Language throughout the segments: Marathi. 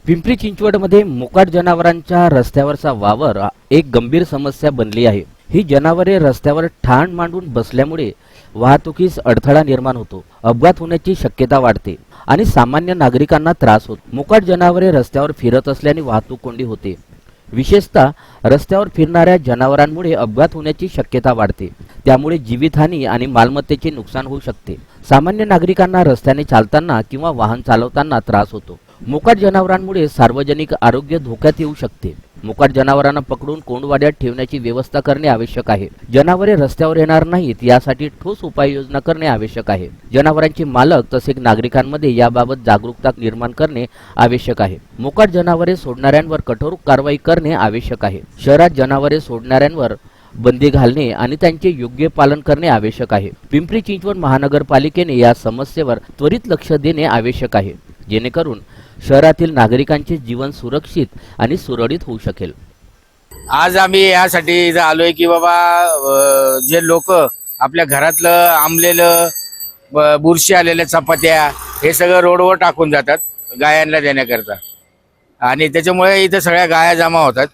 पिंपरी चिंचवडमध्ये मोकाट जनावरांच्या रस्त्यावरचा वावर एक गंभीर समस्या बनली आहे। ही जनावरे रस्त्यावर ठाण मांडून बसल्यामुळे वाहतुकीस अडथळा निर्माण होतो, अपघात होण्याची शक्यता वाढते आणि सामान्य नागरिकांना त्रास होतो। मोकाट जनावरे रस्त्यावर फिरत असल्याने वाहतूक कोंडी होते। विशेषतः रस्त्यावर फिरणाऱ्या जनावरांमुळे अपघात होण्याची शक्यता वाढते, त्यामुळे जीवितहानी आणि मालमत्तेचे नुकसान होऊ शकते। सामान्य नागरिकांना रस्त्याने चालताना किंवा वाहन चालवताना त्रास होतो। मोकाट जनावरांमुळे सार्वजनिक आरोग्य धोक्यात येऊ शकते। मोकाट जनावरांना पकडून कोंडवाड्यात ठेवण्याची व्यवस्था करणे आवश्यक आहे। जनावरे रस्त्यावर येणार नाहीत यासाठी ठोस उपाययोजना करणे आवश्यक आहे। जनावरांचे मालक तसेच नागरिकांमध्ये याबाबत जागरूकता निर्माण करणे आवश्यक आहे। मोकाट जनावरे सोडणाऱ्यांवर कठोर कारवाई करणे आवश्यक आहे। शहरात जनावरे सोडणाऱ्यांवर बंदी घालणे आणि त्यांचे योग्य पालन करणे आवश्यक आहे। पिंपरी चिंचवड महानगरपालिकेने या समस्येवर त्वरित लक्ष देणे आवश्यक आहे, जेणेकरून शहरातील नागरिकांचे जीवन सुरक्षित आणि सुरळीत होऊ शकेल। आज आम्ही यासाठी इथं आलोय की बाबा जे लोक आपल्या घरातलं आंबलेलं बुरशी आलेल्या चपात्या हे सगळं रोडवर टाकून जातात गायांना देण्याकरता, आणि त्याच्यामुळे इथं सगळ्या गाया जमा होतात।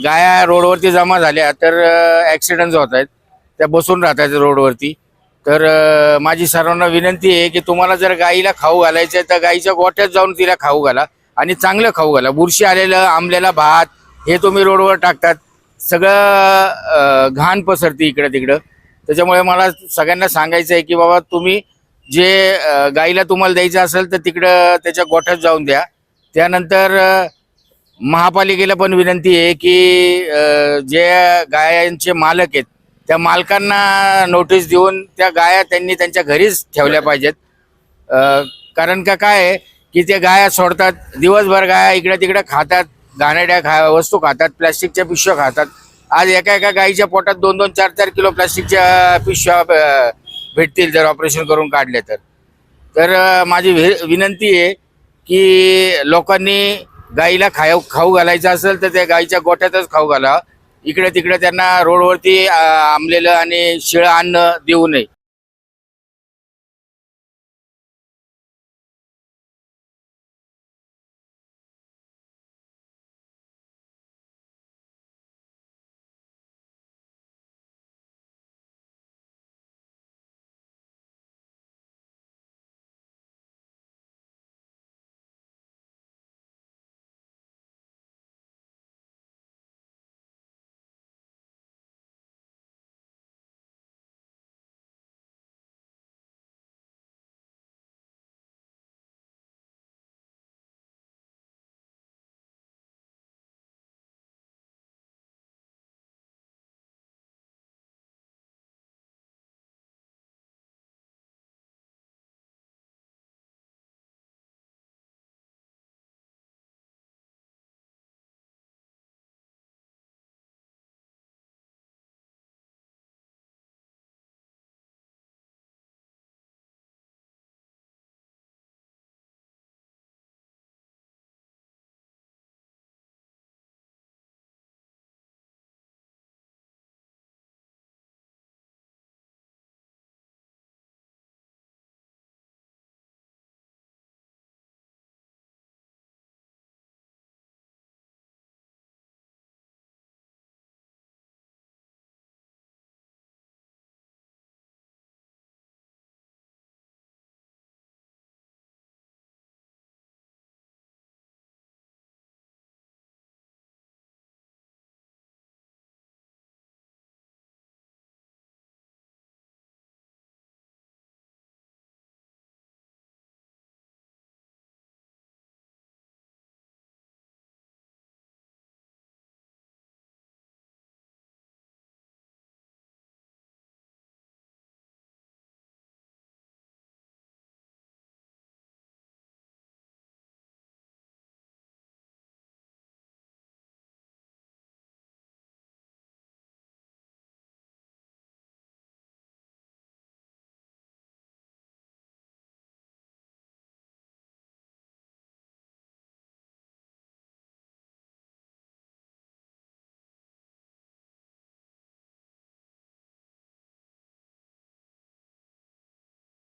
गाया रोडवरती जमा झाल्या तर ॲक्सिडेंट होत आहेत, त्या बसून राहतात रोडवरती। तर माझी सर्वांना विनंती आहे की तुम्हाला जर गाईला खाऊ घालायचं आहे तर गाईच्या गोठ्यात जाऊन तिला खाऊ घाला आणि चांगलं खाऊ घाला। बुरशी आलेलं आंबलेला भात हे तुम्ही रोडवर टाकतात, सगळं घाण पसरते इकडं तिकडं। त्याच्यामुळे मला सगळ्यांना सांगायचं आहे की बाबा तुम्ही जे गाईला तुम्हाला द्यायचं असेल तर तिकडं त्याच्या गोठ्यात जाऊन द्या। त्यानंतर महापालिकेला पण विनंती आहे की जे गायांचे मालक आहेत त्या मालकांना नोटीस देऊन त्या गाया त्यांनी त्यांच्या घरीच ठेवल्या पाहिजेत। कारण का काय आहे की ते गाया सोडतात, दिवसभर गाया इकडे तिकडे खातात, घाणेरड्या वस्तू खातात, प्लॅस्टिकच्या पिशव्या खातात। आज एका एका गाईच्या पोटात 2-2, 4-4 किलो प्लॅस्टिकच्या पिशव्या भेटतील जर ऑपरेशन करून काढले तर माझी विनंती आहे की लोकांनी गाईला खाऊ घालायचं असेल तर त्या गाईच्या गोठ्यातच खाऊ घाला। इकडे तिकडे त्यांना रोडवरती आंबलेलं आणि शिळं अन्न देऊ नये।